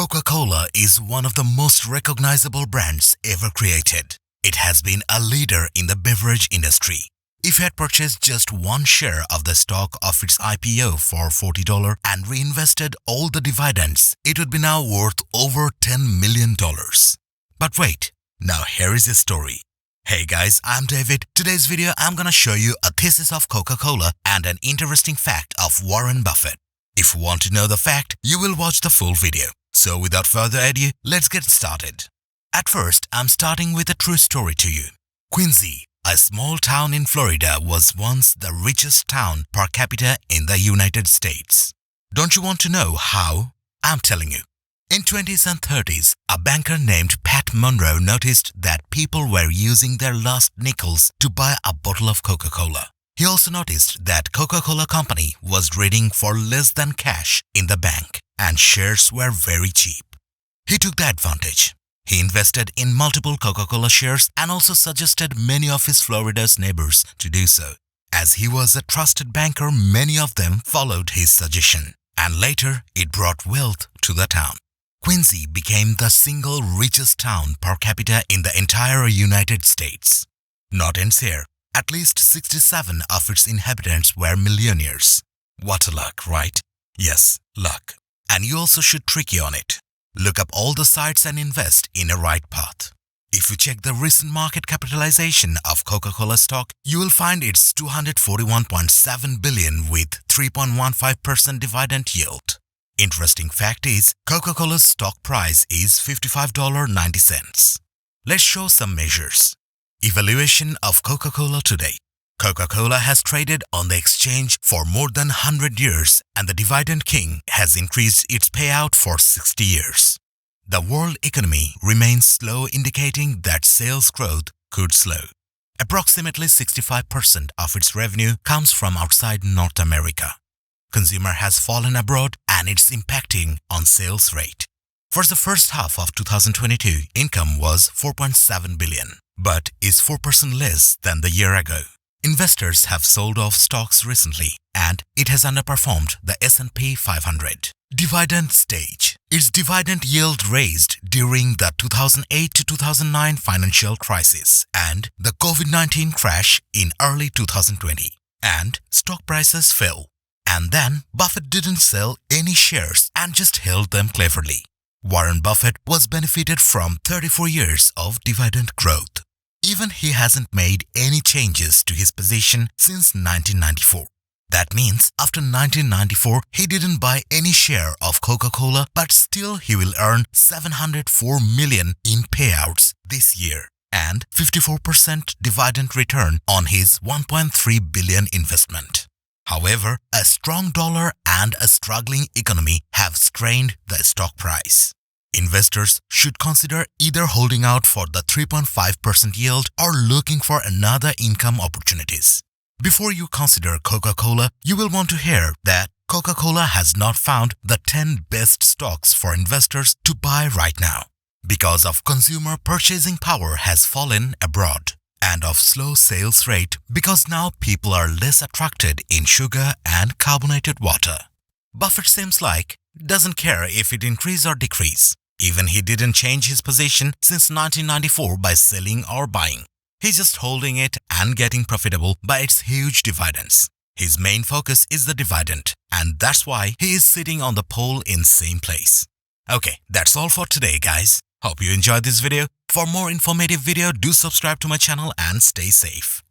Coca-Cola is one of the most recognizable brands ever created. It has been a leader in the beverage industry. If you had purchased just one share of the stock of its IPO for $40 and reinvested all the dividends, it would be now worth over $10 million. But wait, now here is the story. Hey guys, I'm David. Today's video I'm gonna show you a thesis of Coca-Cola and an interesting fact of Warren Buffett. If you want to know the fact, you will watch the full video. So without further ado, let's get started. At first, I'm starting with a true story to you. Quincy, a small town in Florida, was once the richest town per capita in the United States. Don't you want to know how? I'm telling you. In 20s and 30s, a banker named Pat Monroe noticed that people were using their last nickels to buy a bottle of Coca-Cola. He also noticed that Coca-Cola Company was trading for less than cash in the bank and shares were very cheap. He took the advantage. He invested in multiple Coca-Cola shares and also suggested many of his Florida's neighbors to do so. As he was a trusted banker, many of them followed his suggestion, and later it brought wealth to the town. Quincy became the single richest town per capita in the entire United States. Not ends here. At least 67 of its inhabitants were millionaires. What a luck, right? Yes, luck. And you also should tricky on it. Look up all the sites and invest in a right path. If you check the recent market capitalization of Coca-Cola stock, you will find it's $241.7 billion with 3.15% dividend yield. Interesting fact is, Coca-Cola's stock price is $55.90. Let's show some measures. Evaluation of Coca-Cola today. Coca-Cola has traded on the exchange for more than 100 years and the Dividend King has increased its payout for 60 years. The world economy remains slow, indicating that sales growth could slow. Approximately 65% of its revenue comes from outside North America. Consumer has fallen abroad and it's impacting on sales rate. For the first half of 2022, income was $4.7 billion, but is 4% less than the year ago. Investors have sold off stocks recently and it has underperformed the S&P 500. Dividend stage. Its dividend yield raised during the 2008 to 2009 financial crisis and the COVID-19 crash in early 2020. And stock prices fell. And then Buffett didn't sell any shares and just held them cleverly. Warren Buffett was benefited from 34 years of dividend growth. Even he hasn't made any changes to his position since 1994. That means after 1994, he didn't buy any share of Coca-Cola, but still he will earn $704 million in payouts this year and 54% dividend return on his $1.3 billion investment. However, a strong dollar and a struggling economy have strained the stock price. Investors should consider either holding out for the 3.5% yield or looking for another income opportunities. Before you consider Coca-Cola, you will want to hear that Coca-Cola has not found the 10 best stocks for investors to buy right now because of consumer purchasing power has fallen abroad and of slow sales rate because now people are less attracted in sugar and carbonated water. Buffett seems like doesn't care if it increase or decrease. Even he didn't change his position since 1994 by selling or buying. He's just holding it and getting profitable by its huge dividends. His main focus is the dividend, and that's why he is sitting on the pole in same place. Okay, that's all for today, guys. Hope you enjoyed this video. For more informative video, do subscribe to my channel and stay safe.